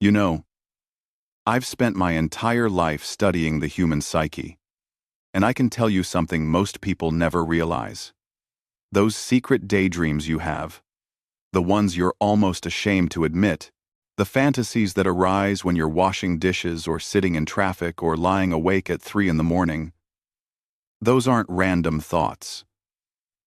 You know, I've spent my entire life studying the human psyche, and I can tell you something most people never realize. Those secret daydreams you have, the ones you're almost ashamed to admit, the fantasies that arise when you're washing dishes or sitting in traffic or lying awake at 3 in the morning, those aren't random thoughts.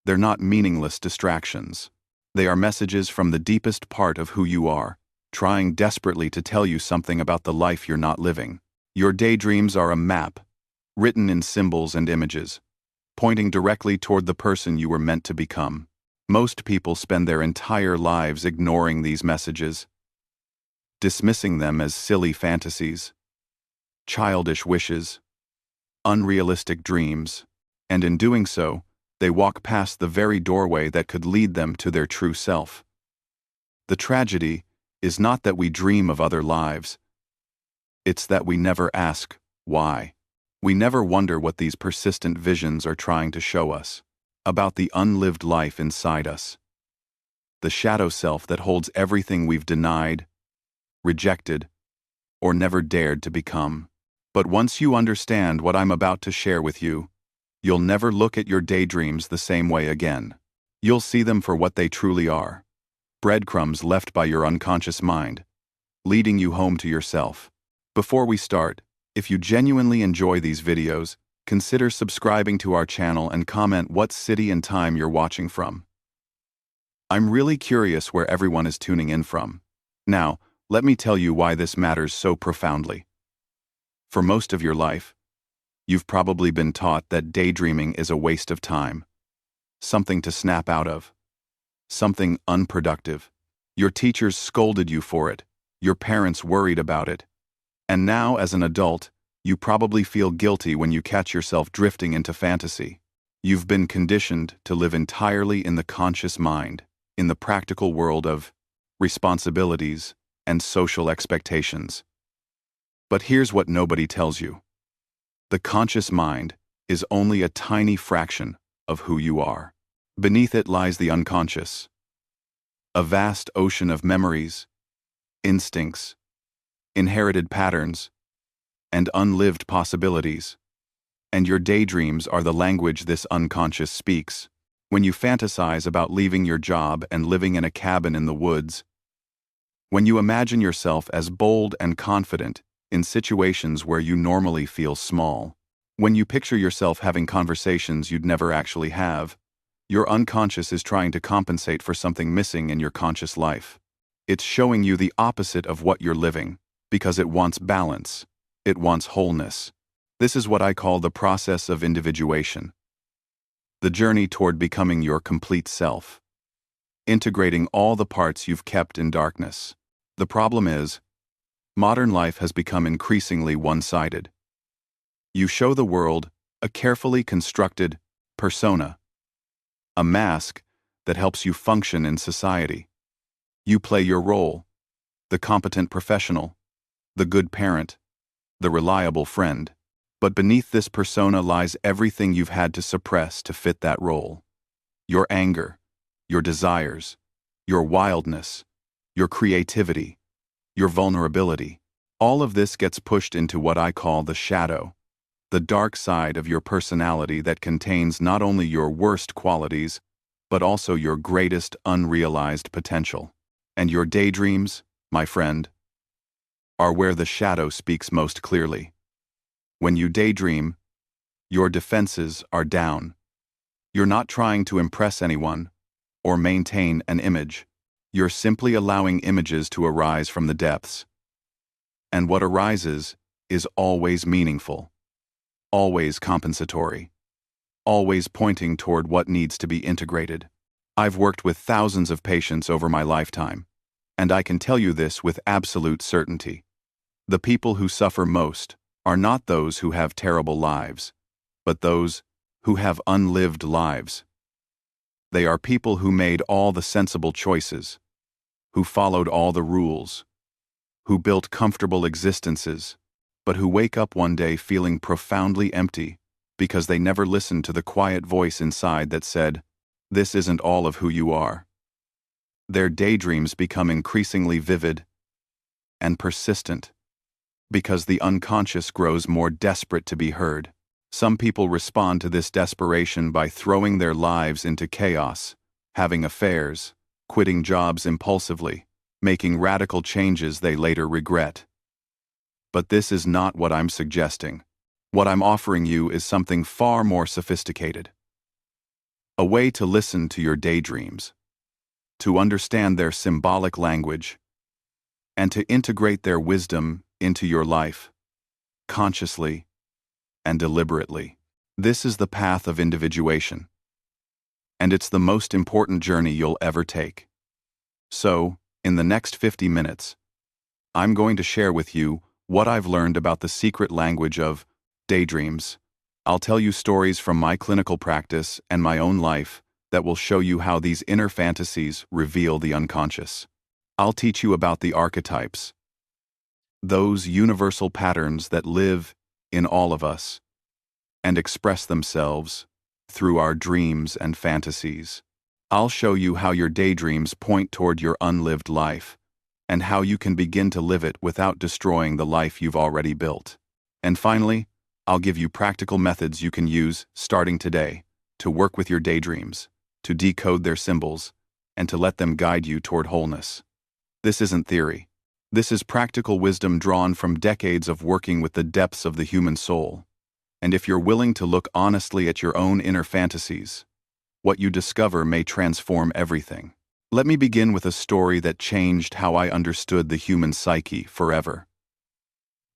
They're not meaningless distractions. They are messages from the deepest part of who you are, trying desperately to tell you something about the life you're not living. Your daydreams are a map, written in symbols and images, pointing directly toward the person you were meant to become. Most people spend their entire lives ignoring these messages, dismissing them as silly fantasies, childish wishes, unrealistic dreams, and in doing so, they walk past the very doorway that could lead them to their true self. The tragedy is not that we dream of other lives. It's that we never ask why. We never wonder what these persistent visions are trying to show us about the unlived life inside us. The shadow self that holds everything we've denied, rejected, or never dared to become. But once you understand what I'm about to share with you, you'll never look at your daydreams the same way again. You'll see them for what they truly are: breadcrumbs left by your unconscious mind, leading you home to yourself. Before we start, if you genuinely enjoy these videos, consider subscribing to our channel and comment what city and time you're watching from. I'm really curious where everyone is tuning in from. Now, let me tell you why this matters so profoundly. For most of your life, you've probably been taught that daydreaming is a waste of time, something to snap out of, something unproductive. Your teachers scolded you for it, your parents worried about it, and now as an adult, you probably feel guilty when you catch yourself drifting into fantasy. You've been conditioned to live entirely in the conscious mind, in the practical world of responsibilities and social expectations. But here's what nobody tells you. The conscious mind is only a tiny fraction of who you are. Beneath it lies the unconscious, a vast ocean of memories, instincts, inherited patterns, and unlived possibilities. And your daydreams are the language this unconscious speaks. When you fantasize about leaving your job and living in a cabin in the woods, when you imagine yourself as bold and confident in situations where you normally feel small, when you picture yourself having conversations you'd never actually have, your unconscious is trying to compensate for something missing in your conscious life. It's showing you the opposite of what you're living, because it wants balance. It wants wholeness. This is what I call the process of individuation. The journey toward becoming your complete self. Integrating all the parts you've kept in darkness. The problem is, modern life has become increasingly one-sided. You show the world a carefully constructed persona, a mask that helps you function in society. You play your role, the competent professional, the good parent, the reliable friend. But beneath this persona lies everything you've had to suppress to fit that role. Your anger, your desires, your wildness, your creativity, your vulnerability. All of this gets pushed into what I call the shadow, the dark side of your personality that contains not only your worst qualities, but also your greatest unrealized potential. And your daydreams, my friend, are where the shadow speaks most clearly. When you daydream, your defenses are down. You're not trying to impress anyone or maintain an image. You're simply allowing images to arise from the depths. And what arises is always meaningful, always compensatory, always pointing toward what needs to be integrated. I've worked with thousands of patients over my lifetime, and I can tell you this with absolute certainty. The people who suffer most are not those who have terrible lives, but those who have unlived lives. They are people who made all the sensible choices, who followed all the rules, who built comfortable existences, but who wake up one day feeling profoundly empty because they never listened to the quiet voice inside that said, "This isn't all of who you are." Their daydreams become increasingly vivid, and persistent, because the unconscious grows more desperate to be heard. Some people respond to this desperation by throwing their lives into chaos, having affairs, quitting jobs impulsively, making radical changes they later regret. But this is not what I'm suggesting. What I'm offering you is something far more sophisticated. A way to listen to your daydreams, to understand their symbolic language, and to integrate their wisdom into your life, consciously and deliberately. This is the path of individuation, and it's the most important journey you'll ever take. So, in the next 50 minutes, I'm going to share with you what I've learned about the secret language of daydreams. I'll tell you stories from my clinical practice and my own life that will show you how these inner fantasies reveal the unconscious. I'll teach you about the archetypes, those universal patterns that live in all of us and express themselves through our dreams and fantasies. I'll show you how your daydreams point toward your unlived life and how you can begin to live it without destroying the life you've already built. And finally, I'll give you practical methods you can use starting today to work with your daydreams, to decode their symbols, and to let them guide you toward wholeness. This isn't theory. This is practical wisdom drawn from decades of working with the depths of the human soul. And if you're willing to look honestly at your own inner fantasies, what you discover may transform everything. Let me begin with a story that changed how I understood the human psyche forever.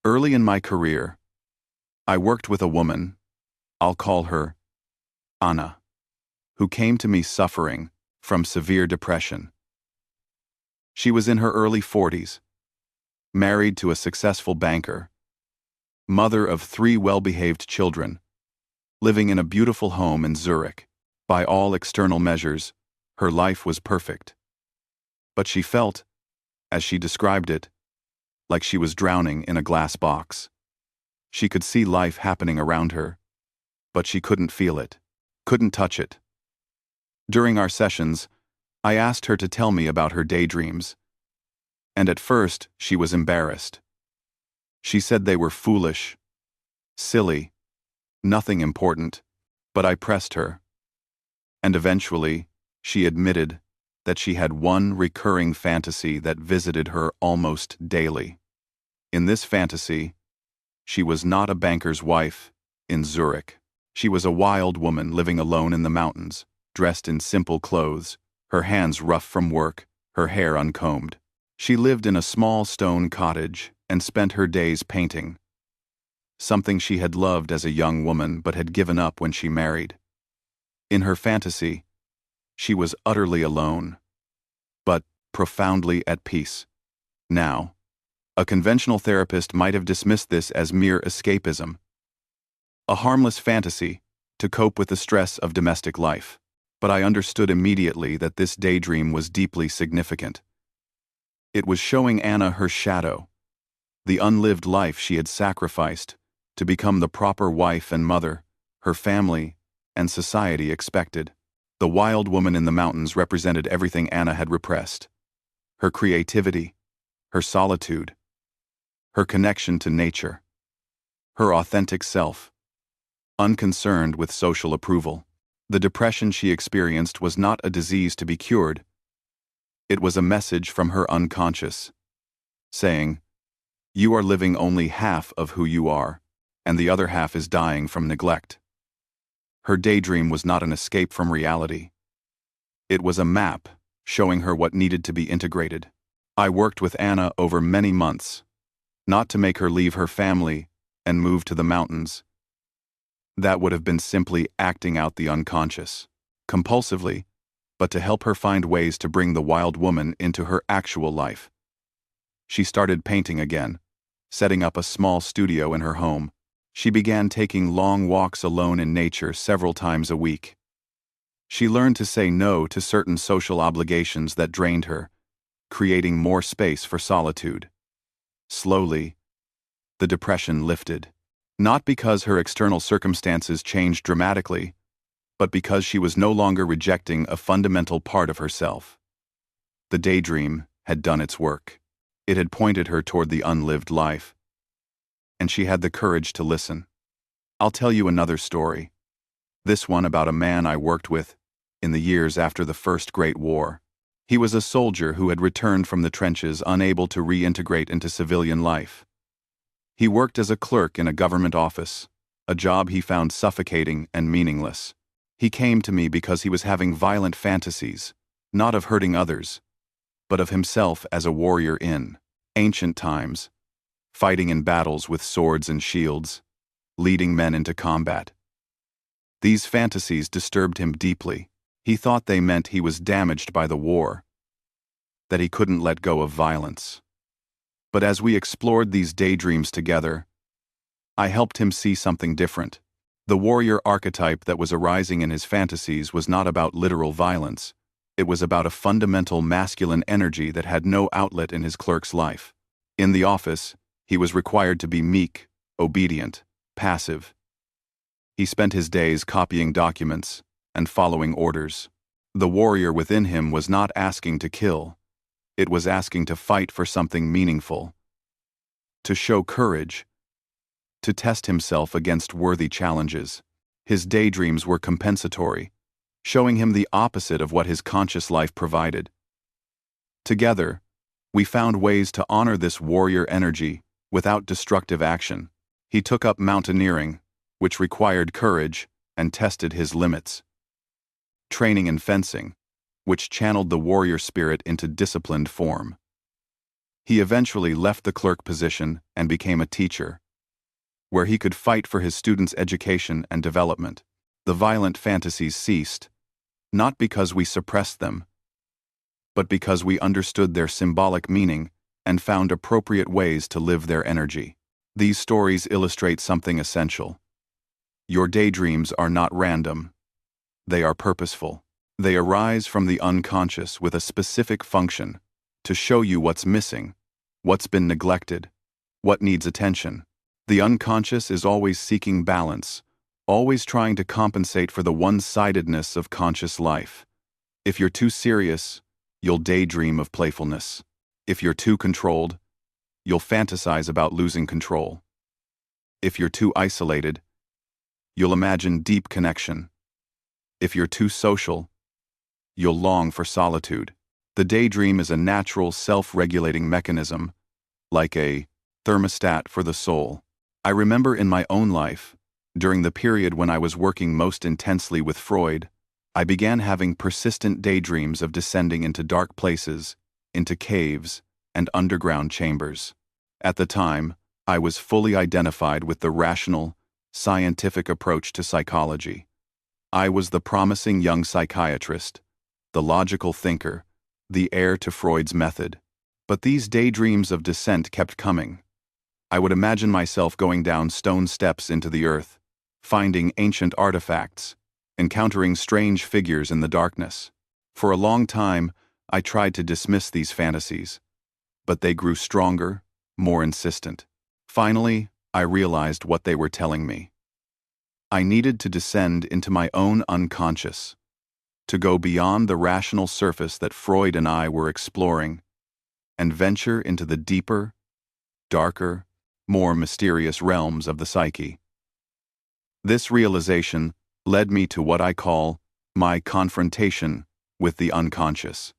Early in my career, I worked with a woman, I'll call her Anna, who came to me suffering from severe depression. She was in her early 40s, married to a successful banker, mother of 3 well-behaved children, living in a beautiful home in Zurich. By all external measures, her life was perfect. But she felt, as she described it, like she was drowning in a glass box. She could see life happening around her, but she couldn't feel it, couldn't touch it. During our sessions, I asked her to tell me about her daydreams, and at first she was embarrassed. She said they were foolish, silly, nothing important, but I pressed her. And eventually, she admitted that she had one recurring fantasy that visited her almost daily. In this fantasy, she was not a banker's wife in Zurich. She was a wild woman living alone in the mountains, dressed in simple clothes, her hands rough from work, her hair uncombed. She lived in a small stone cottage and spent her days painting, something she had loved as a young woman but had given up when she married. In her fantasy, she was utterly alone, but profoundly at peace. Now, a conventional therapist might have dismissed this as mere escapism, a harmless fantasy to cope with the stress of domestic life. But I understood immediately that this daydream was deeply significant. It was showing Anna her shadow, the unlived life she had sacrificed to become the proper wife and mother her family and society expected. The wild woman in the mountains represented everything Anna had repressed: her creativity, her solitude, her connection to nature, her authentic self, unconcerned with social approval. The depression she experienced was not a disease to be cured. It was a message from her unconscious, saying, "You are living only half of who you are, and the other half is dying from neglect." Her daydream was not an escape from reality. It was a map showing her what needed to be integrated. I worked with Anna over many months, not to make her leave her family and move to the mountains. That would have been simply acting out the unconscious, compulsively, but to help her find ways to bring the wild woman into her actual life. She started painting again, setting up a small studio in her home. She began taking long walks alone in nature several times a week. She learned to say no to certain social obligations that drained her, creating more space for solitude. Slowly, the depression lifted. Not because her external circumstances changed dramatically, but because she was no longer rejecting a fundamental part of herself. The daydream had done its work. It had pointed her toward the unlived life, and she had the courage to listen. I'll tell you another story. This one about a man I worked with in the years after the First Great War. He was a soldier who had returned from the trenches unable to reintegrate into civilian life. He worked as a clerk in a government office, a job he found suffocating and meaningless. He came to me because he was having violent fantasies, not of hurting others, but of himself as a warrior in ancient times, fighting in battles with swords and shields, leading men into combat. These fantasies disturbed him deeply. He thought they meant he was damaged by the war, that he couldn't let go of violence. But as we explored these daydreams together, I helped him see something different. The warrior archetype that was arising in his fantasies was not about literal violence. It was about a fundamental masculine energy that had no outlet in his clerk's life. In the office, he was required to be meek, obedient, passive. He spent his days copying documents and following orders. The warrior within him was not asking to kill. It was asking to fight for something meaningful, to show courage, to test himself against worthy challenges. His daydreams were compensatory, showing him the opposite of what his conscious life provided. Together, we found ways to honor this warrior energy without destructive action. He took up mountaineering, which required courage and tested his limits. Training in fencing, which channeled the warrior spirit into disciplined form. He eventually left the clerk position and became a teacher, where he could fight for his students' education and development. The violent fantasies ceased, not because we suppressed them, but because we understood their symbolic meaning and found appropriate ways to live their energy. These stories illustrate something essential. Your daydreams are not random. They are purposeful. They arise from the unconscious with a specific function to show you what's missing, what's been neglected, what needs attention. The unconscious is always seeking balance, always trying to compensate for the one-sidedness of conscious life. If you're too serious, you'll daydream of playfulness. If you're too controlled, you'll fantasize about losing control. If you're too isolated, you'll imagine deep connection. If you're too social, you'll long for solitude. The daydream is a natural self-regulating mechanism, like a thermostat for the soul. I remember in my own life, during the period when I was working most intensely with Freud, I began having persistent daydreams of descending into dark places, into caves and underground chambers. At the time, I was fully identified with the rational, scientific approach to psychology. I was the promising young psychiatrist, the logical thinker, the heir to Freud's method. But these daydreams of descent kept coming. I would imagine myself going down stone steps into the earth, finding ancient artifacts, encountering strange figures in the darkness. For a long time, I tried to dismiss these fantasies, but they grew stronger, more insistent. Finally, I realized what they were telling me. I needed to descend into my own unconscious, to go beyond the rational surface that Freud and I were exploring, and venture into the deeper, darker, more mysterious realms of the psyche. This realization led me to what I call my confrontation with the unconscious.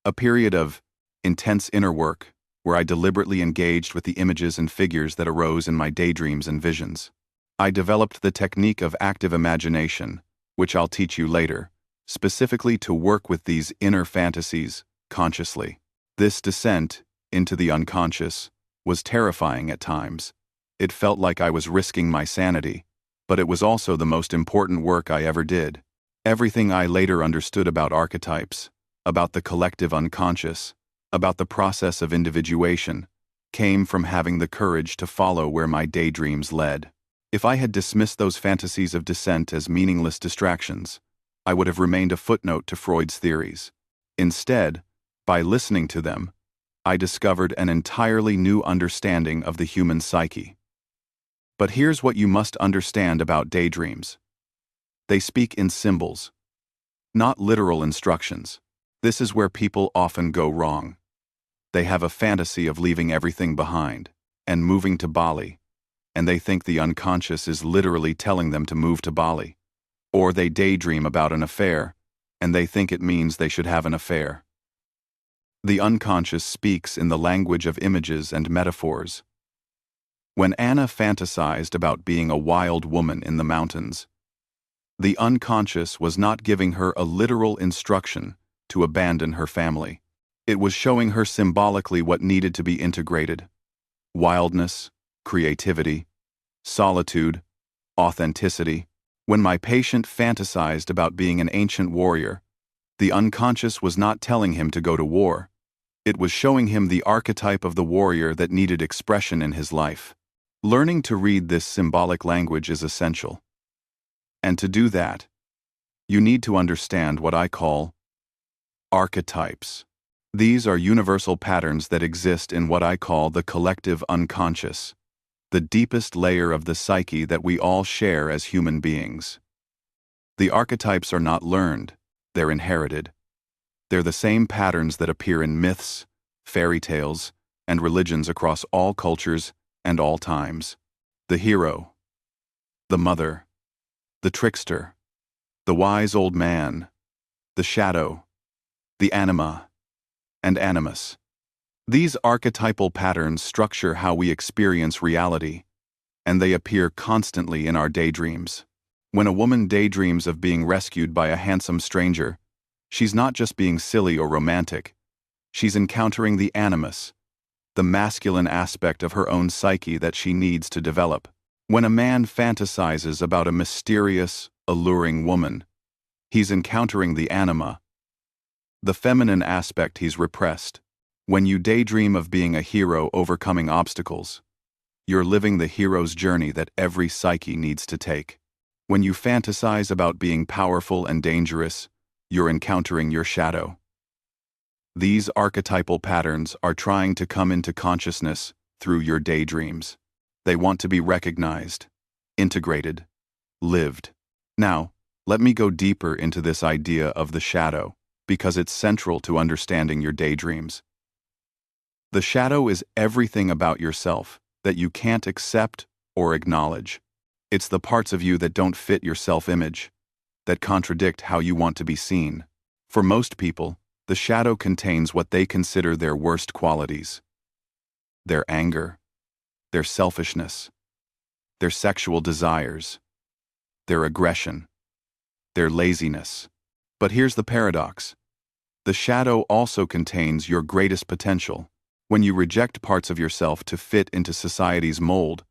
A period of intense inner work where I deliberately engaged with the images and figures that arose in my daydreams and visions. I developed the technique of active imagination, which I'll teach you later, specifically to work with these inner fantasies consciously. This descent into the unconscious was terrifying at times. It felt like I was risking my sanity, but it was also the most important work I ever did. Everything I later understood about archetypes, about the collective unconscious, about the process of individuation, came from having the courage to follow where my daydreams led. If I had dismissed those fantasies of descent as meaningless distractions, I would have remained a footnote to Freud's theories. Instead, by listening to them, I discovered an entirely new understanding of the human psyche. But here's what you must understand about daydreams. They speak in symbols, not literal instructions. This is where people often go wrong. They have a fantasy of leaving everything behind and moving to Bali, and they think the unconscious is literally telling them to move to Bali. Or they daydream about an affair, and they think it means they should have an affair. The unconscious speaks in the language of images and metaphors. When Anna fantasized about being a wild woman in the mountains, the unconscious was not giving her a literal instruction to abandon her family. It was showing her symbolically what needed to be integrated: wildness, creativity, solitude, authenticity. When my patient fantasized about being an ancient warrior, the unconscious was not telling him to go to war. It was showing him the archetype of the warrior that needed expression in his life. Learning to read this symbolic language is essential. And to do that, you need to understand what I call archetypes. These are universal patterns that exist in what I call the collective unconscious, the deepest layer of the psyche that we all share as human beings. The archetypes are not learned, they're inherited. They're the same patterns that appear in myths, fairy tales, and religions across all cultures and all times. The hero, the mother, the trickster, the wise old man, the shadow, the anima, and animus. These archetypal patterns structure how we experience reality, and they appear constantly in our daydreams. When a woman daydreams of being rescued by a handsome stranger, she's not just being silly or romantic, she's encountering the animus, the masculine aspect of her own psyche that she needs to develop. When a man fantasizes about a mysterious, alluring woman, he's encountering the anima, the feminine aspect he's repressed. When you daydream of being a hero overcoming obstacles, you're living the hero's journey that every psyche needs to take. When you fantasize about being powerful and dangerous, you're encountering your shadow. These archetypal patterns are trying to come into consciousness through your daydreams. They want to be recognized, integrated, lived. Now, let me go deeper into this idea of the shadow, because it's central to understanding your daydreams. The shadow is everything about yourself that you can't accept or acknowledge. It's the parts of you that don't fit your self-image, that contradict how you want to be seen. For most people, the shadow contains what they consider their worst qualities: their anger, their selfishness, their sexual desires, their aggression, their laziness. But here's the paradox. The shadow also contains your greatest potential. When you reject parts of yourself to fit into society's mold,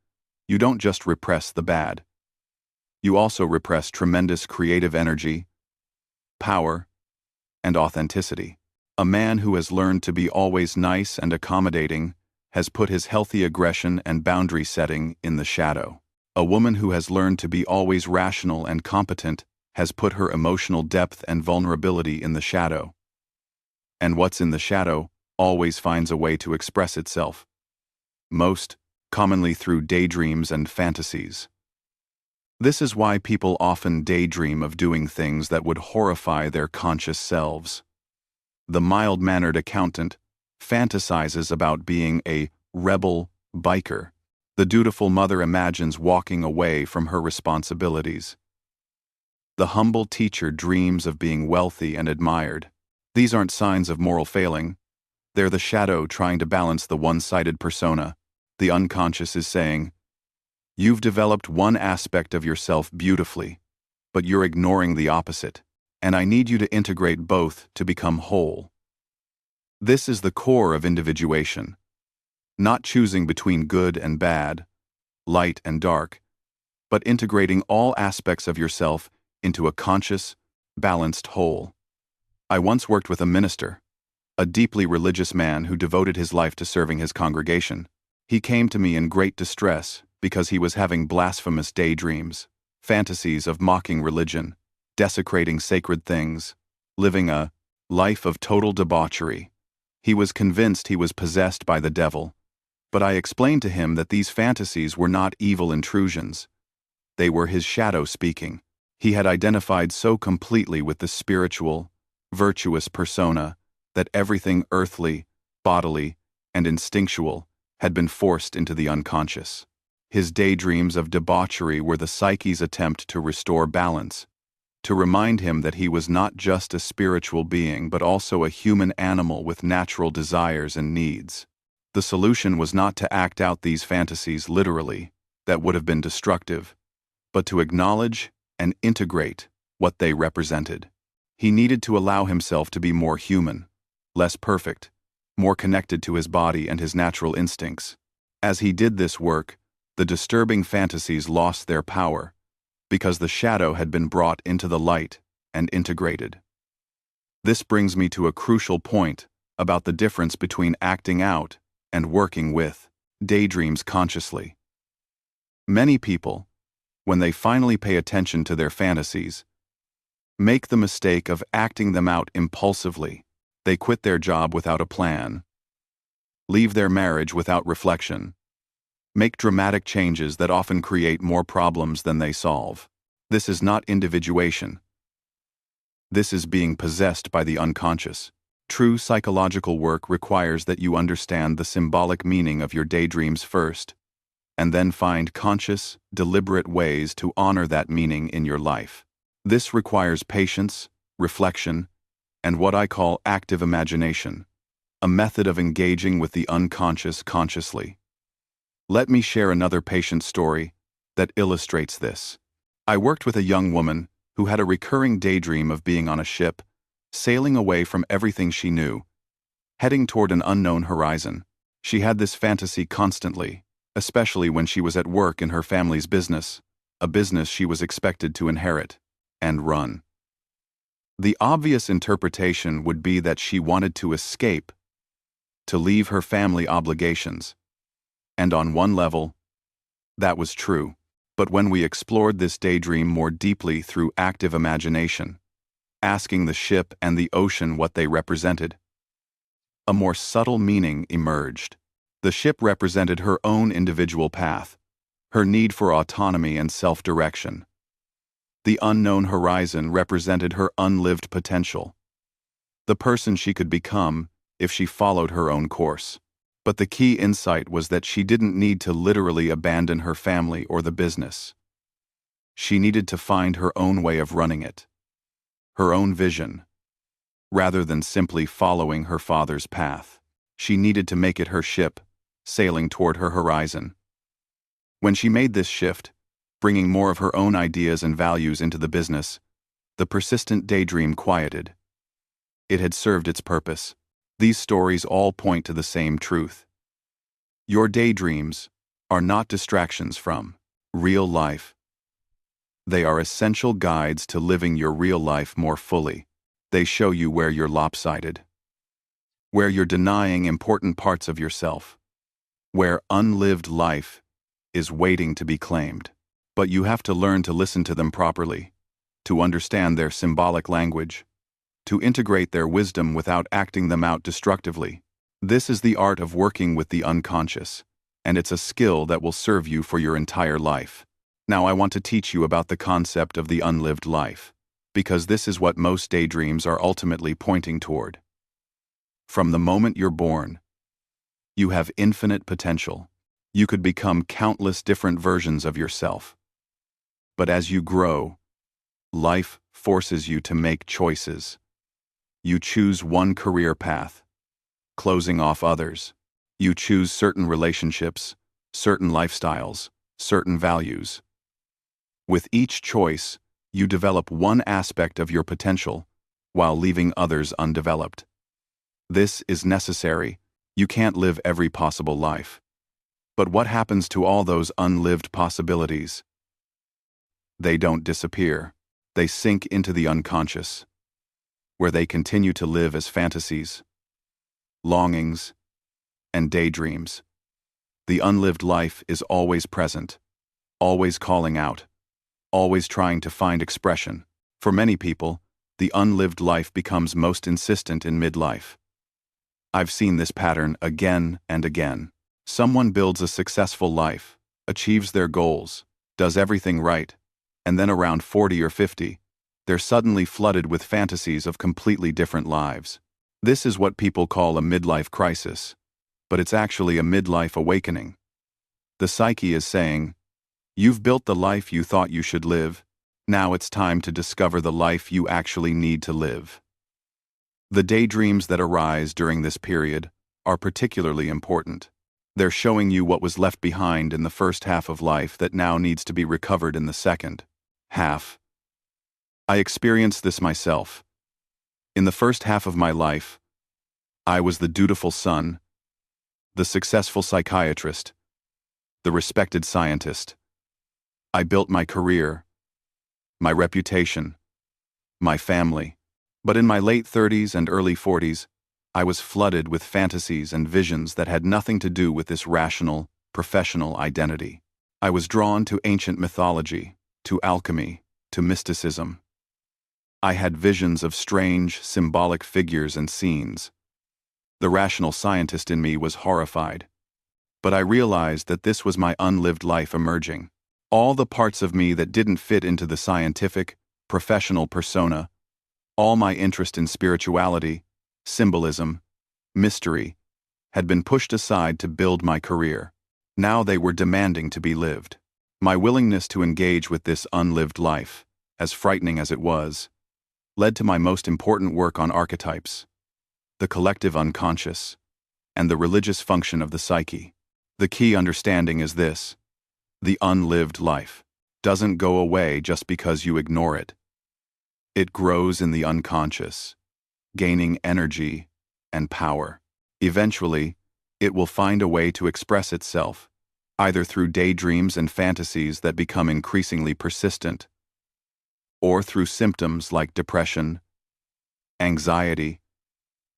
you don't just repress the bad. You also repress tremendous creative energy, power, and authenticity. A man who has learned to be always nice and accommodating has put his healthy aggression and boundary setting in the shadow. A woman who has learned to be always rational and competent has put her emotional depth and vulnerability in the shadow. And what's in the shadow always finds a way to express itself, most commonly through daydreams and fantasies. This is why people often daydream of doing things that would horrify their conscious selves. The mild-mannered accountant fantasizes about being a rebel biker. The dutiful mother imagines walking away from her responsibilities. The humble teacher dreams of being wealthy and admired. These aren't signs of moral failing. They're the shadow trying to balance the one-sided persona. The unconscious is saying, "You've developed one aspect of yourself beautifully, but you're ignoring the opposite, and I need you to integrate both to become whole." This is the core of individuation. Not choosing between good and bad, light and dark, but integrating all aspects of yourself into a conscious, balanced whole. I once worked with a minister, a deeply religious man who devoted his life to serving his congregation. He came to me in great distress because he was having blasphemous daydreams, fantasies of mocking religion, desecrating sacred things, living a life of total debauchery. He was convinced he was possessed by the devil, but I explained to him that these fantasies were not evil intrusions. They were his shadow speaking. He had identified so completely with the spiritual, virtuous persona that everything earthly bodily, and instinctual, had been forced into the unconscious. His daydreams of debauchery were the psyche's attempt to restore balance, to remind him that he was not just a spiritual being but also a human animal with natural desires and needs. The solution was not to act out these fantasies literally, that would have been destructive, but to acknowledge and integrate what they represented. He needed to allow himself to be more human, less perfect, more connected to his body and his natural instincts. As he did this work, the disturbing fantasies lost their power, because the shadow had been brought into the light and integrated. This brings me to a crucial point about the difference between acting out and working with daydreams consciously. Many people, when they finally pay attention to their fantasies, make the mistake of acting them out impulsively. They quit their job without a plan, leave their marriage without reflection, make dramatic changes that often create more problems than they solve. This is not individuation. This is being possessed by the unconscious. True psychological work requires that you understand the symbolic meaning of your daydreams first, and then find conscious, deliberate ways to honor that meaning in your life. This requires patience, reflection, and what I call active imagination, a method of engaging with the unconscious consciously. Let me share another patient story that illustrates this. I worked with a young woman who had a recurring daydream of being on a ship, sailing away from everything she knew, heading toward an unknown horizon. She had this fantasy constantly, especially when she was at work in her family's business, a business she was expected to inherit and run. The obvious interpretation would be that she wanted to escape, to leave her family obligations. And on one level, that was true. But when we explored this daydream more deeply through active imagination, asking the ship and the ocean what they represented, a more subtle meaning emerged. The ship represented her own individual path, her need for autonomy and self-direction. The unknown horizon represented her unlived potential, the person she could become if she followed her own course. But the key insight was that she didn't need to literally abandon her family or the business. She needed to find her own way of running it, her own vision. Rather than simply following her father's path, she needed to make it her ship, sailing toward her horizon. When she made this shift, bringing more of her own ideas and values into the business, the persistent daydream quieted. It had served its purpose. These stories all point to the same truth. Your daydreams are not distractions from real life. They are essential guides to living your real life more fully. They show you where you're lopsided, where you're denying important parts of yourself, where unlived life is waiting to be claimed. But you have to learn to listen to them properly, to understand their symbolic language, to integrate their wisdom without acting them out destructively. This is the art of working with the unconscious, and it's a skill that will serve you for your entire life. Now I want to teach you about the concept of the unlived life, because this is what most daydreams are ultimately pointing toward. From the moment you're born, you have infinite potential. You could become countless different versions of yourself. But as you grow, life forces you to make choices. You choose one career path, closing off others. You choose certain relationships, certain lifestyles, certain values. With each choice, you develop one aspect of your potential while leaving others undeveloped. This is necessary. You can't live every possible life. But what happens to all those unlived possibilities? They don't disappear. They sink into the unconscious, where they continue to live as fantasies, longings, and daydreams. The unlived life is always present, always calling out, always trying to find expression. For many people, the unlived life becomes most insistent in midlife. I've seen this pattern again and again. Someone builds a successful life, achieves their goals, does everything right, and then around 40 or 50, they're suddenly flooded with fantasies of completely different lives. This is what people call a midlife crisis, but it's actually a midlife awakening. The psyche is saying, "You've built the life you thought you should live, now it's time to discover the life you actually need to live." The daydreams that arise during this period are particularly important. They're showing you what was left behind in the first half of life that now needs to be recovered in the second half. I experienced this myself. In the first half of my life, I was the dutiful son, the successful psychiatrist, the respected scientist. I built my career, my reputation, my family. But in my late 30s and early 40s, I was flooded with fantasies and visions that had nothing to do with this rational, professional identity. I was drawn to ancient mythology, to alchemy, to mysticism. I had visions of strange, symbolic figures and scenes. The rational scientist in me was horrified. But I realized that this was my unlived life emerging. All the parts of me that didn't fit into the scientific, professional persona, all my interest in spirituality, symbolism, mystery, had been pushed aside to build my career. Now they were demanding to be lived. My willingness to engage with this unlived life, as frightening as it was, led to my most important work on archetypes, the collective unconscious, and the religious function of the psyche. The key understanding is this: the unlived life doesn't go away just because you ignore it. It grows in the unconscious, gaining energy and power. Eventually, it will find a way to express itself, either through daydreams and fantasies that become increasingly persistent, or through symptoms like depression, anxiety,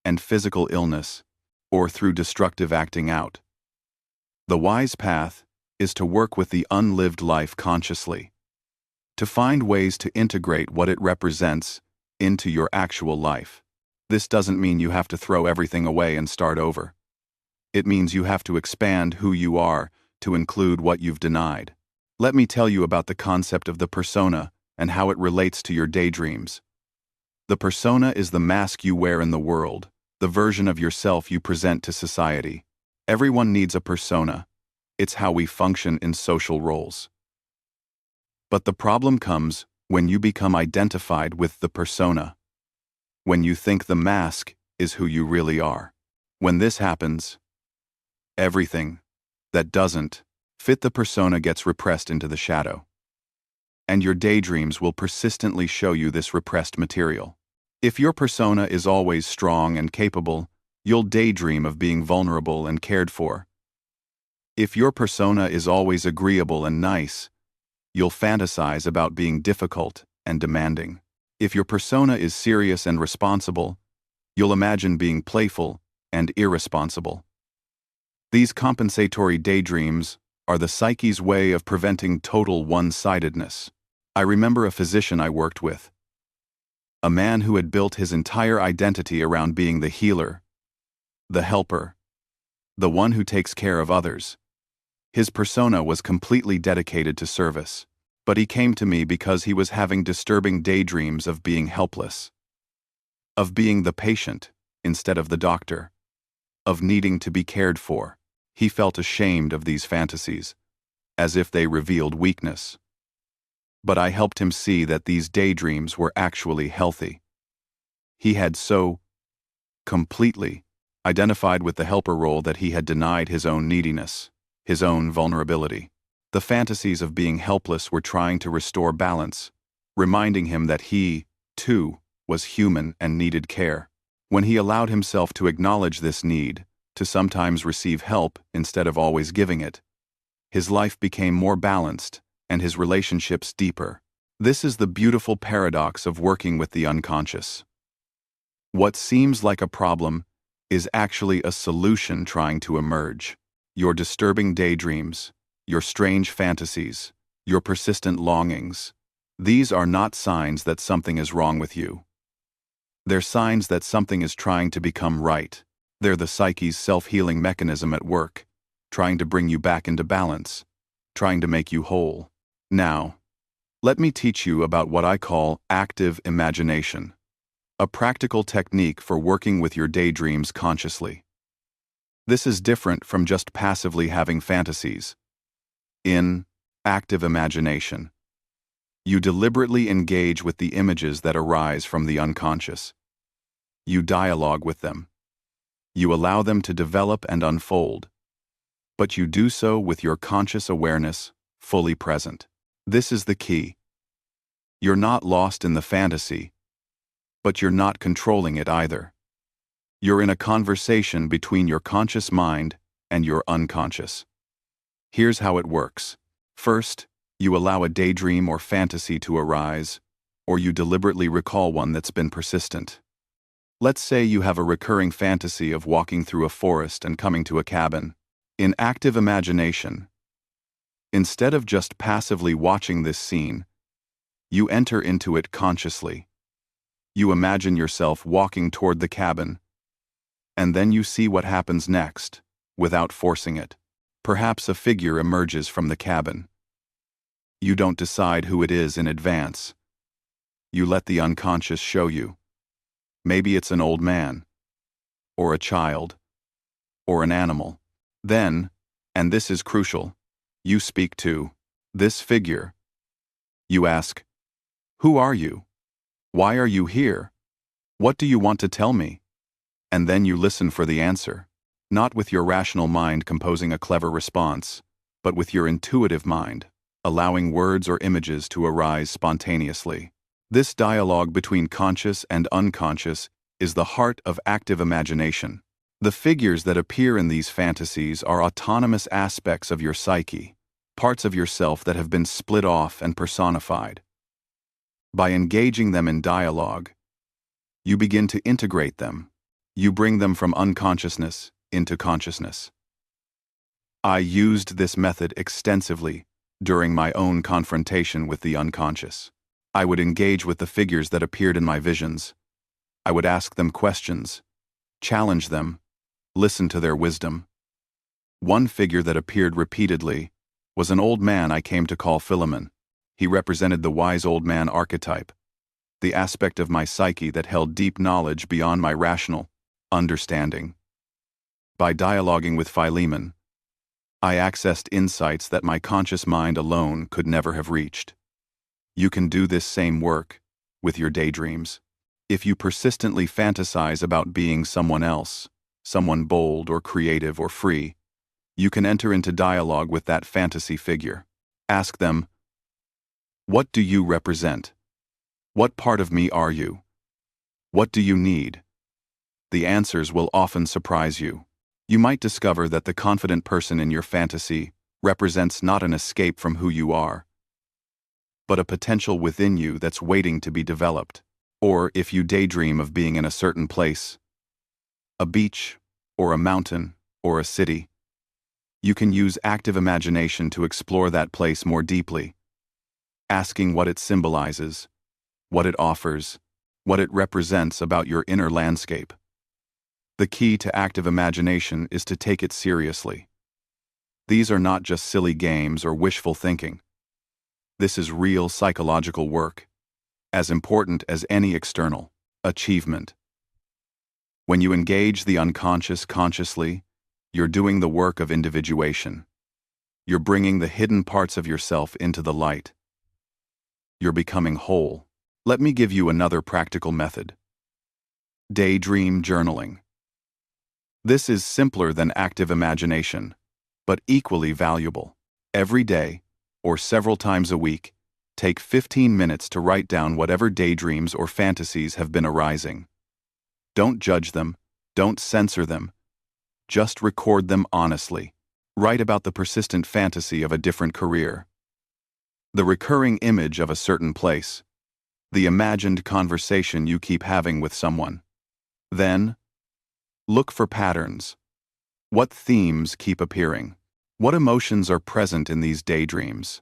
and physical illness, or through destructive acting out. The wise path is to work with the unlived life consciously, to find ways to integrate what it represents into your actual life. This doesn't mean you have to throw everything away and start over. It means you have to expand who you are to include what you've denied. Let me tell you about the concept of the persona and how it relates to your daydreams. The persona is the mask you wear in the world, the version of yourself you present to society. Everyone needs a persona. It's how we function in social roles. But the problem comes when you become identified with the persona, when you think the mask is who you really are. When this happens, everything that doesn't fit the persona gets repressed into the shadow. And your daydreams will persistently show you this repressed material. If your persona is always strong and capable, you'll daydream of being vulnerable and cared for. If your persona is always agreeable and nice, you'll fantasize about being difficult and demanding. If your persona is serious and responsible, you'll imagine being playful and irresponsible. These compensatory daydreams are the psyche's way of preventing total one-sidedness. I remember a physician I worked with, a man who had built his entire identity around being the healer, the helper, the one who takes care of others. His persona was completely dedicated to service, but he came to me because he was having disturbing daydreams of being helpless, of being the patient instead of the doctor, of needing to be cared for. He felt ashamed of these fantasies, as if they revealed weakness. But I helped him see that these daydreams were actually healthy. He had so completely identified with the helper role that he had denied his own neediness, his own vulnerability. The fantasies of being helpless were trying to restore balance, reminding him that he, too, was human and needed care. When he allowed himself to acknowledge this need, to sometimes receive help instead of always giving it, his life became more balanced and his relationships deeper. This is the beautiful paradox of working with the unconscious. What seems like a problem is actually a solution trying to emerge. Your disturbing daydreams, your strange fantasies, your persistent longings, these are not signs that something is wrong with you. They're signs that something is trying to become right. They're the psyche's self-healing mechanism at work, trying to bring you back into balance, trying to make you whole. Now, let me teach you about what I call active imagination, a practical technique for working with your daydreams consciously. This is different from just passively having fantasies. In active imagination, you deliberately engage with the images that arise from the unconscious. You dialogue with them. You allow them to develop and unfold, but you do so with your conscious awareness fully present. This is the key. You're not lost in the fantasy, but you're not controlling it either. You're in a conversation between your conscious mind and your unconscious. Here's how it works. First, you allow a daydream or fantasy to arise, or you deliberately recall one that's been persistent. Let's say you have a recurring fantasy of walking through a forest and coming to a cabin. In active imagination, instead of just passively watching this scene, you enter into it consciously. You imagine yourself walking toward the cabin, and then you see what happens next, without forcing it. Perhaps a figure emerges from the cabin. You don't decide who it is in advance. You let the unconscious show you. Maybe it's an old man, or a child, or an animal. Then, and this is crucial, you speak to this figure. You ask, "Who are you? Why are you here? What do you want to tell me?" And then you listen for the answer, not with your rational mind composing a clever response, but with your intuitive mind, allowing words or images to arise spontaneously. This dialogue between conscious and unconscious is the heart of active imagination. The figures that appear in these fantasies are autonomous aspects of your psyche, parts of yourself that have been split off and personified. By engaging them in dialogue, you begin to integrate them. You bring them from unconsciousness into consciousness. I used this method extensively during my own confrontation with the unconscious. I would engage with the figures that appeared in my visions. I would ask them questions, challenge them, listen to their wisdom. One figure that appeared repeatedly was an old man I came to call Philemon. He represented the wise old man archetype, the aspect of my psyche that held deep knowledge beyond my rational understanding. By dialoguing with Philemon, I accessed insights that my conscious mind alone could never have reached. You can do this same work with your daydreams. If you persistently fantasize about being someone else, someone bold or creative or free, you can enter into dialogue with that fantasy figure. Ask them, "What do you represent? What part of me are you? What do you need?" The answers will often surprise you. You might discover that the confident person in your fantasy represents not an escape from who you are, but a potential within you that's waiting to be developed. Or if you daydream of being in a certain place, a beach, or a mountain, or a city, you can use active imagination to explore that place more deeply, asking what it symbolizes, what it offers, what it represents about your inner landscape. The key to active imagination is to take it seriously. These are not just silly games or wishful thinking. This is real psychological work, as important as any external achievement. When you engage the unconscious consciously, you're doing the work of individuation. You're bringing the hidden parts of yourself into the light. You're becoming whole. Let me give you another practical method. Daydream journaling. This is simpler than active imagination, but equally valuable. Every day, or several times a week, take 15 minutes to write down whatever daydreams or fantasies have been arising. Don't judge them, don't censor them. Just record them honestly. Write about the persistent fantasy of a different career, the recurring image of a certain place, the imagined conversation you keep having with someone. Then, look for patterns. What themes keep appearing? What emotions are present in these daydreams?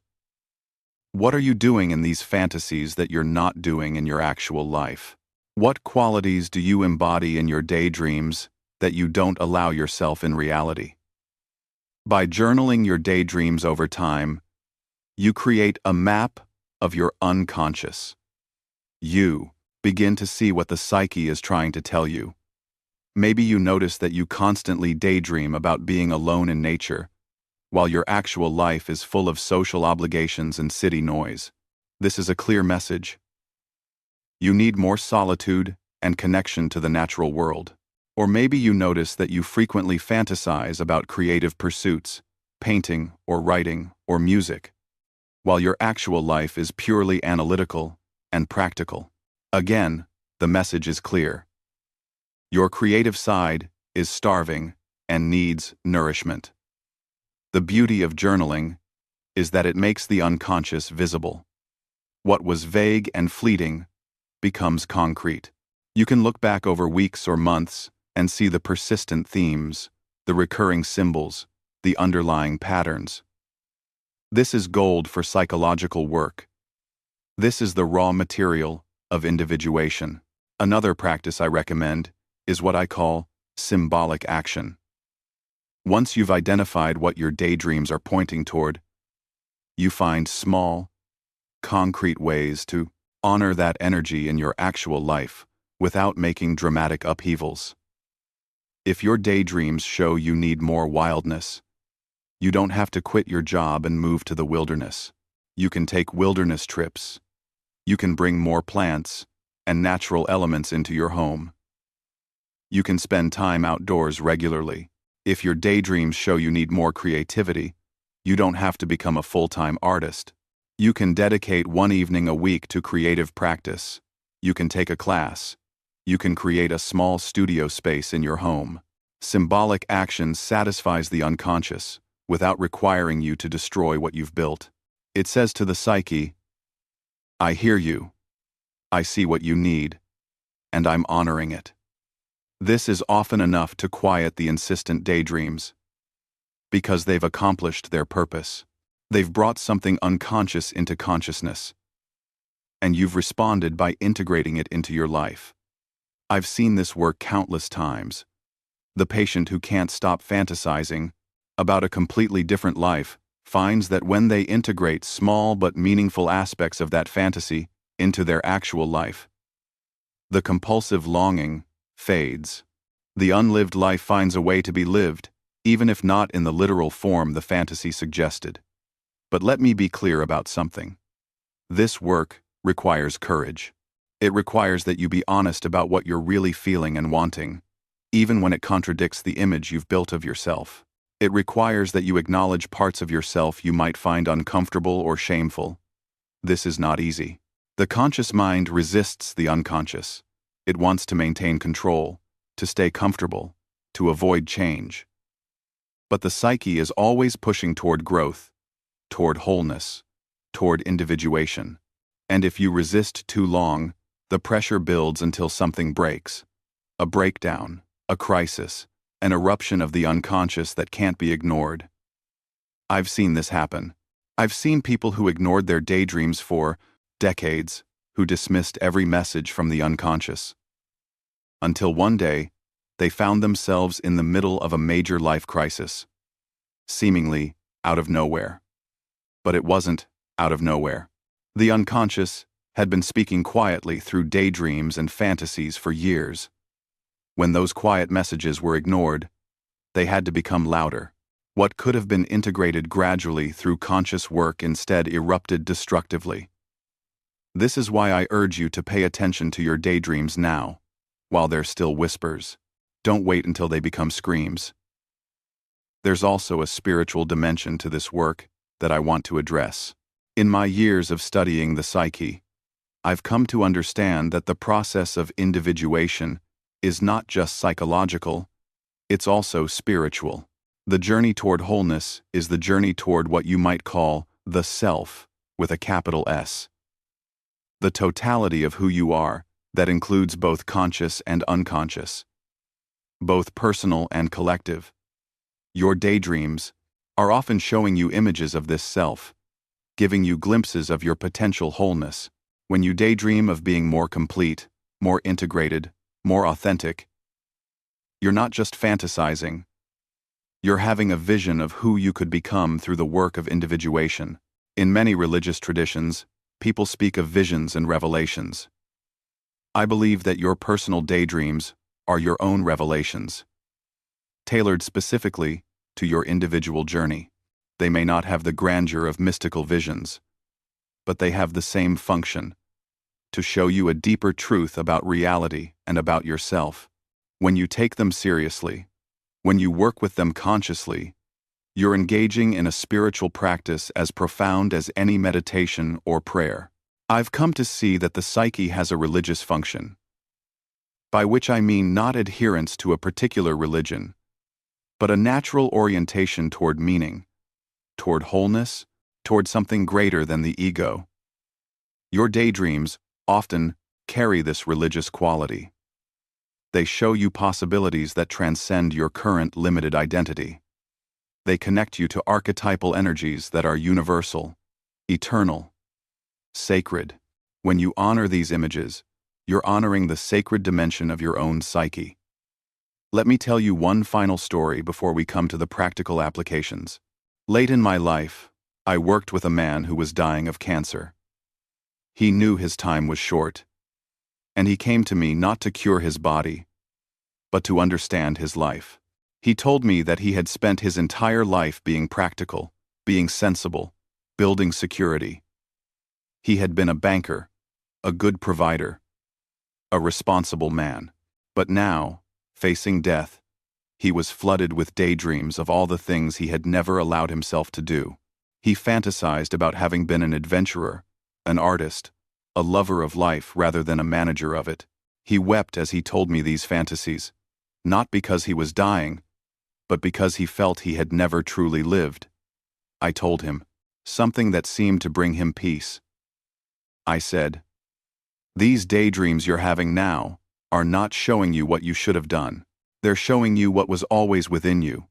What are you doing in these fantasies that you're not doing in your actual life? What qualities do you embody in your daydreams that you don't allow yourself in reality? By journaling your daydreams over time, you create a map of your unconscious. You Begin to see what the psyche is trying to tell you. Maybe you notice that you constantly daydream about being alone in nature, while your actual life is full of social obligations and city noise. This is a clear message. You need more solitude and connection to the natural world. Or maybe you notice that you frequently fantasize about creative pursuits, painting or writing or music, while your actual life is purely analytical and practical. Again, the message is clear. Your creative side is starving and needs nourishment. The beauty of journaling is that it makes the unconscious visible. What was vague and fleeting becomes concrete. You can look back over weeks or months and see the persistent themes, the recurring symbols, the underlying patterns. This is gold for psychological work. This is the raw material of individuation. Another practice I recommend is what I call symbolic action. Once you've identified what your daydreams are pointing toward, you find small, concrete ways to honor that energy in your actual life without making dramatic upheavals. If your daydreams show you need more wildness, you don't have to quit your job and move to the wilderness. You can take wilderness trips. You can bring more plants and natural elements into your home. You can spend time outdoors regularly. If your daydreams show you need more creativity, you don't have to become a full-time artist. You can dedicate one evening a week to creative practice. You can take a class. You can create a small studio space in your home. Symbolic action satisfies the unconscious without requiring you to destroy what you've built. It says to the psyche, I hear you. I see what you need, and I'm honoring it. This is often enough to quiet the insistent daydreams, because they've accomplished their purpose. They've brought something unconscious into consciousness, and you've responded by integrating it into your life. I've seen this work countless times. The patient who can't stop fantasizing about a completely different life finds that when they integrate small but meaningful aspects of that fantasy into their actual life, the compulsive longing fades. The unlived life finds a way to be lived, even if not in the literal form the fantasy suggested. But let me be clear about something. This work requires courage. It requires that you be honest about what you're really feeling and wanting, even when it contradicts the image you've built of yourself. It requires that you acknowledge parts of yourself you might find uncomfortable or shameful. This is not easy. The conscious mind resists the unconscious. It wants to maintain control, to stay comfortable, to avoid change. But the psyche is always pushing toward growth, toward wholeness, toward individuation. And if you resist too long, the pressure builds until something breaks. A breakdown, a crisis, an eruption of the unconscious that can't be ignored. I've seen this happen. I've seen people who ignored their daydreams for decades, who dismissed every message from the unconscious. Until one day, they found themselves in the middle of a major life crisis, seemingly out of nowhere. But it wasn't out of nowhere. The unconscious had been speaking quietly through daydreams and fantasies for years. When those quiet messages were ignored, they had to become louder. What could have been integrated gradually through conscious work instead erupted destructively. This is why I urge you to pay attention to your daydreams now, while they're still whispers. Don't wait until they become screams. There's also a spiritual dimension to this work that I want to address. In my years of studying the psyche, I've come to understand that the process of individuation is not just psychological, it's also spiritual. The journey toward wholeness is the journey toward what you might call the self, with a capital S. The totality of who you are, that includes both conscious and unconscious, both personal and collective. Your daydreams are often showing you images of this self, giving you glimpses of your potential wholeness. When you daydream of being more complete, more integrated, more authentic, you're not just fantasizing. You're having a vision of who you could become through the work of individuation. In many religious traditions, people speak of visions and revelations. I believe that your personal daydreams are your own revelations, tailored specifically to your individual journey. They may not have the grandeur of mystical visions, but they have the same function: to show you a deeper truth about reality and about yourself. When you take them seriously, when you work with them consciously, you're engaging in a spiritual practice as profound as any meditation or prayer. I've come to see that the psyche has a religious function, by which I mean not adherence to a particular religion, but a natural orientation toward meaning, toward wholeness, toward something greater than the ego. Your daydreams often carry this religious quality. They show you possibilities that transcend your current limited identity. They connect you to archetypal energies that are universal, eternal, sacred. When you honor these images, you're honoring the sacred dimension of your own psyche. Let me tell you one final story before we come to the practical applications. Late in my life, I worked with a man who was dying of cancer. He knew his time was short, and he came to me not to cure his body, but to understand his life. He told me that he had spent his entire life being practical, being sensible, building security. He had been a banker, a good provider, a responsible man. But now, facing death, he was flooded with daydreams of all the things he had never allowed himself to do. He fantasized about having been an adventurer, an artist, a lover of life rather than a manager of it. He wept as he told me these fantasies, not because he was dying, but because he felt he had never truly lived. I told him something that seemed to bring him peace. I said, "These daydreams you're having now are not showing you what you should have done. They're showing you what was always within you,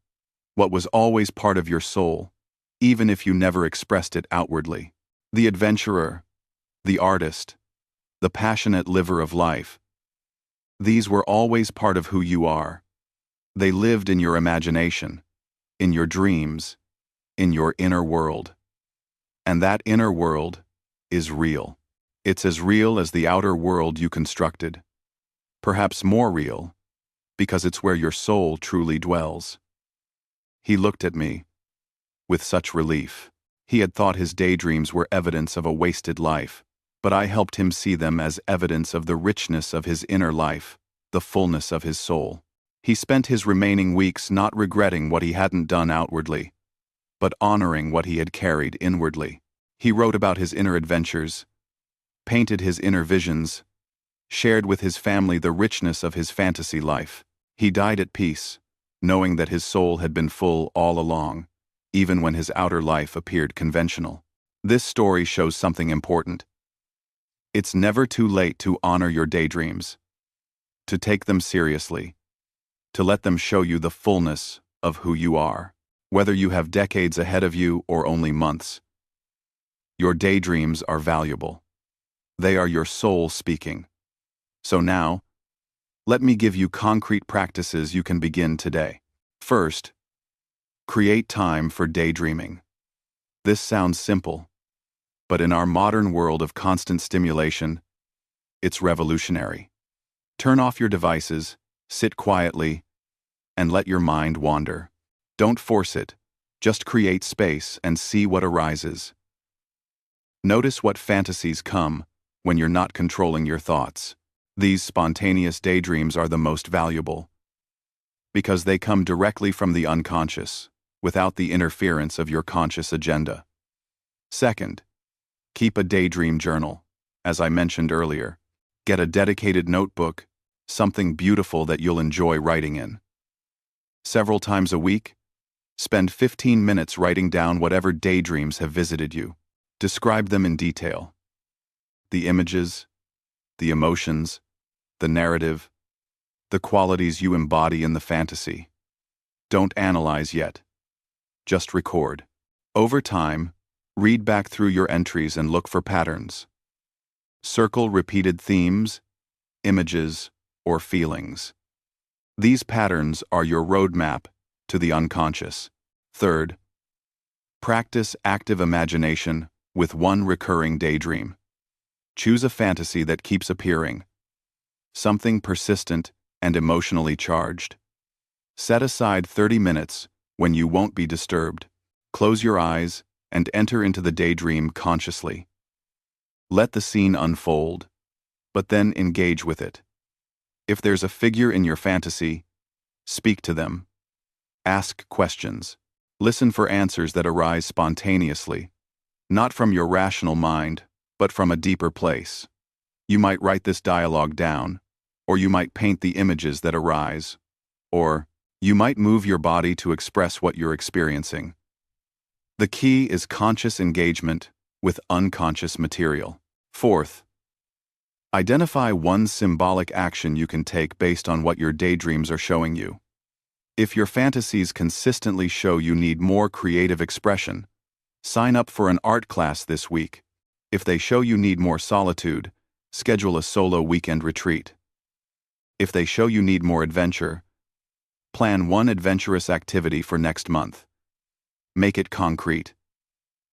what was always part of your soul, even if you never expressed it outwardly. The adventurer, the artist, the passionate liver of life. These were always part of who you are. They lived in your imagination, in your dreams, in your inner world. And that inner world is real. It's as real as the outer world you constructed. Perhaps more real, because it's where your soul truly dwells." He looked at me with such relief. He had thought his daydreams were evidence of a wasted life, but I helped him see them as evidence of the richness of his inner life, the fullness of his soul. He spent his remaining weeks not regretting what he hadn't done outwardly, but honoring what he had carried inwardly. He wrote about his inner adventures, painted his inner visions, shared with his family the richness of his fantasy life. He died at peace, knowing that his soul had been full all along, even when his outer life appeared conventional. This story shows something important. It's never too late to honor your daydreams, to take them seriously, to let them show you the fullness of who you are. Whether you have decades ahead of you or only months, your daydreams are valuable. They are your soul speaking. So now, let me give you concrete practices you can begin today. First, create time for daydreaming. This sounds simple, but in our modern world of constant stimulation, it's revolutionary. Turn off your devices, sit quietly, and let your mind wander. Don't force it, just create space and see what arises. Notice what fantasies come when you're not controlling your thoughts. These spontaneous daydreams are the most valuable, because they come directly from the unconscious, without the interference of your conscious agenda. Second, keep a daydream journal. As I mentioned earlier, get a dedicated notebook, something beautiful that you'll enjoy writing in. Several times a week, spend 15 minutes writing down whatever daydreams have visited you. Describe them in detail. The images, the emotions, the narrative, the qualities you embody in the fantasy. Don't analyze yet. Just record. Over time, read back through your entries and look for patterns. Circle repeated themes, images, or feelings. These patterns are your roadmap to the unconscious. Third, practice active imagination with one recurring daydream. Choose a fantasy that keeps appearing, something persistent and emotionally charged. Set aside 30 minutes when you won't be disturbed. Close your eyes and enter into the daydream consciously. Let the scene unfold, but then engage with it. If there's a figure in your fantasy, speak to them. Ask questions. Listen for answers that arise spontaneously, not from your rational mind, but from a deeper place. You might write this dialogue down, or you might paint the images that arise, or you might move your body to express what you're experiencing. The key is conscious engagement with unconscious material. Fourth, identify one symbolic action you can take based on what your daydreams are showing you. If your fantasies consistently show you need more creative expression, sign up for an art class this week. If they show you need more solitude, schedule a solo weekend retreat. If they show you need more adventure, plan one adventurous activity for next month. Make it concrete.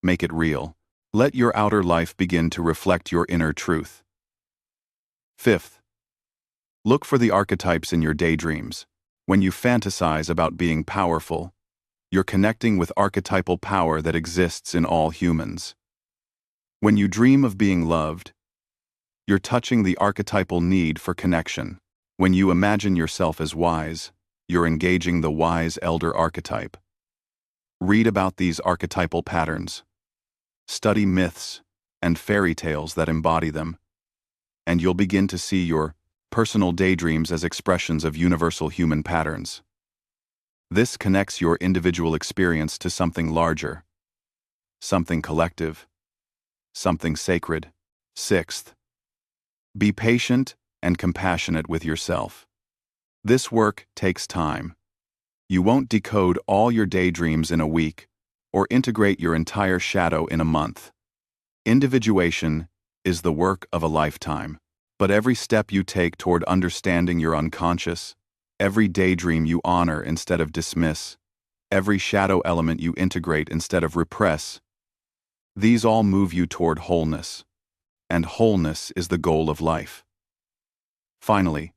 Make it real. Let your outer life begin to reflect your inner truth. Fifth, look for the archetypes in your daydreams. When you fantasize about being powerful, you're connecting with archetypal power that exists in all humans. When you dream of being loved, you're touching the archetypal need for connection. When you imagine yourself as wise, you're engaging the wise elder archetype. Read about these archetypal patterns. Study myths and fairy tales that embody them, and you'll begin to see your personal daydreams as expressions of universal human patterns. This connects your individual experience to something larger, something collective, something sacred. Sixth, be patient and compassionate with yourself. This work takes time. You won't decode all your daydreams in a week or integrate your entire shadow in a month. Individuation is the work of a lifetime. But every step you take toward understanding your unconscious, every daydream you honor instead of dismiss, every shadow element you integrate instead of repress, these all move you toward wholeness. And wholeness is the goal of life. Finally,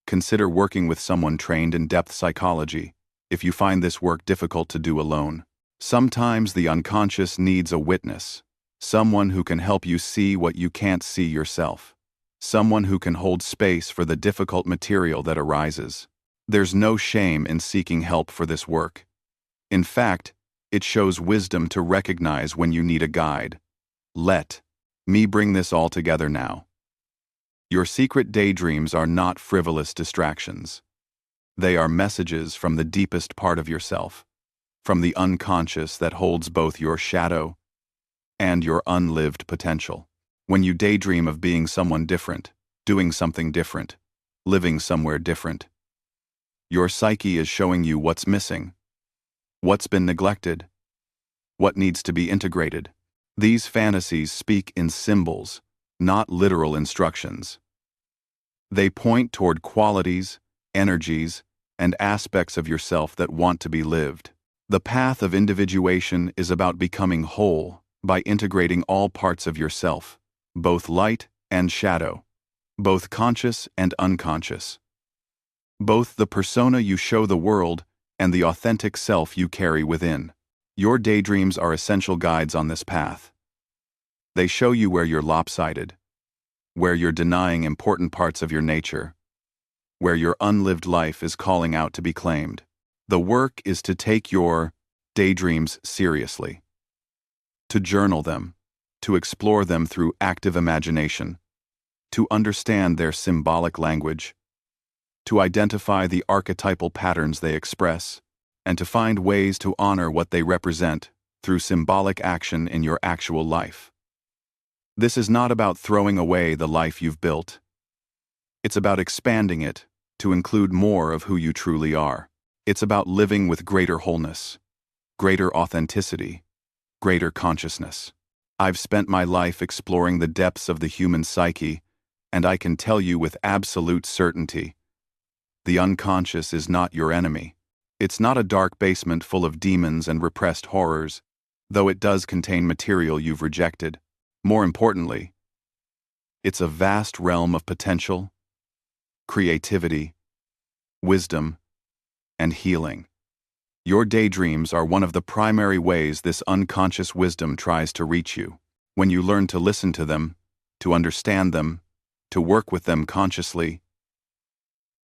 consider working with someone trained in depth psychology if you find this work difficult to do alone. Sometimes the unconscious needs a witness, someone who can help you see what you can't see yourself. Someone who can hold space for the difficult material that arises. There's no shame in seeking help for this work. In fact, it shows wisdom to recognize when you need a guide. Let me bring this all together now. Your secret daydreams are not frivolous distractions. They are messages from the deepest part of yourself, from the unconscious that holds both your shadow and your unlived potential. When you daydream of being someone different, doing something different, living somewhere different, your psyche is showing you what's missing, what's been neglected, what needs to be integrated. These fantasies speak in symbols, not literal instructions. They point toward qualities, energies, and aspects of yourself that want to be lived. The path of individuation is about becoming whole by integrating all parts of yourself, both light and shadow, both conscious and unconscious, both the persona you show the world and the authentic self you carry within. Your daydreams are essential guides on this path. They show you where you're lopsided, where you're denying important parts of your nature, where your unlived life is calling out to be claimed. The work is to take your daydreams seriously, to journal them, to explore them through active imagination, to understand their symbolic language, to identify the archetypal patterns they express, and to find ways to honor what they represent through symbolic action in your actual life. This is not about throwing away the life you've built. It's about expanding it to include more of who you truly are. It's about living with greater wholeness, greater authenticity, greater consciousness. I've spent my life exploring the depths of the human psyche, and I can tell you with absolute certainty, the unconscious is not your enemy. It's not a dark basement full of demons and repressed horrors, though it does contain material you've rejected. More importantly, it's a vast realm of potential, creativity, wisdom, and healing. Your daydreams are one of the primary ways this unconscious wisdom tries to reach you. When you learn to listen to them, to understand them, to work with them consciously,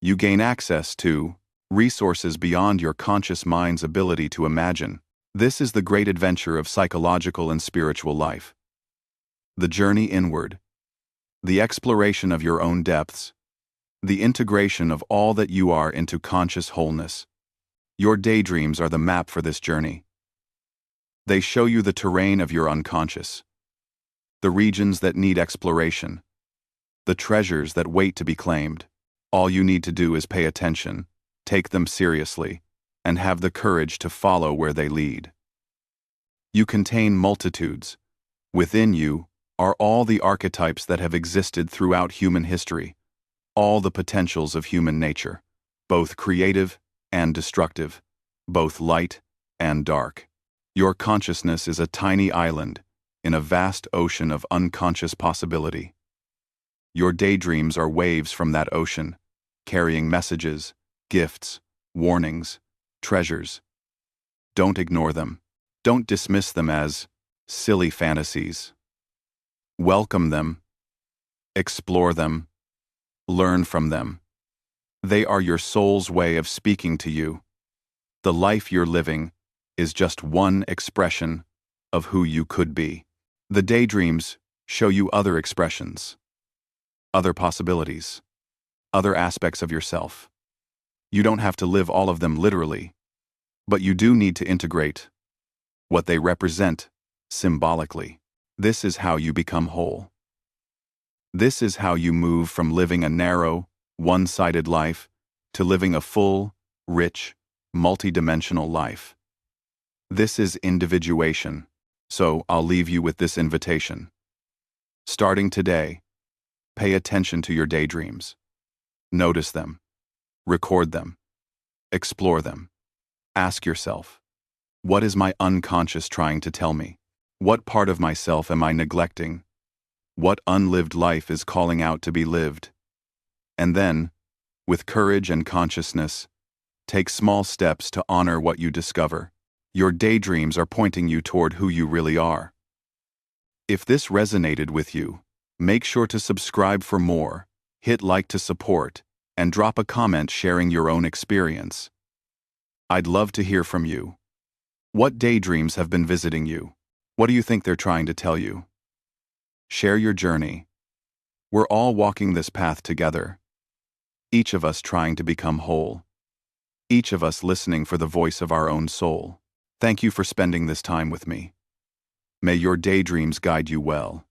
you gain access to resources beyond your conscious mind's ability to imagine. This is the great adventure of psychological and spiritual life. The journey inward, the exploration of your own depths, the integration of all that you are into conscious wholeness. Your daydreams are the map for this journey. They show you the terrain of your unconscious, the regions that need exploration, the treasures that wait to be claimed. All you need to do is pay attention, take them seriously, and have the courage to follow where they lead. You contain multitudes. Within you are all the archetypes that have existed throughout human history, all the potentials of human nature, both creative and destructive, both light and dark. Your consciousness is a tiny island in a vast ocean of unconscious possibility. Your daydreams are waves from that ocean, carrying messages, gifts, warnings, treasures. Don't ignore them. Don't dismiss them as silly fantasies. Welcome them, explore them, learn from them. They are your soul's way of speaking to you. The life you're living is just one expression of who you could be. The daydreams show you other expressions, other possibilities, other aspects of yourself. You don't have to live all of them literally, but you do need to integrate what they represent symbolically. This is how you become whole. This is how you move from living a narrow, one-sided life to living a full, rich, multidimensional life. This is individuation, so I'll leave you with this invitation. Starting today, pay attention to your daydreams. Notice them, record them, explore them. Ask yourself, what is my unconscious trying to tell me? What part of myself am I neglecting? What unlived life is calling out to be lived? And then, with courage and consciousness, take small steps to honor what you discover. Your daydreams are pointing you toward who you really are. If this resonated with you, make sure to subscribe for more, hit like to support, and drop a comment sharing your own experience. I'd love to hear from you. What daydreams have been visiting you? What do you think they're trying to tell you? Share your journey. We're all walking this path together. Each of us trying to become whole. Each of us listening for the voice of our own soul. Thank you for spending this time with me. May your daydreams guide you well.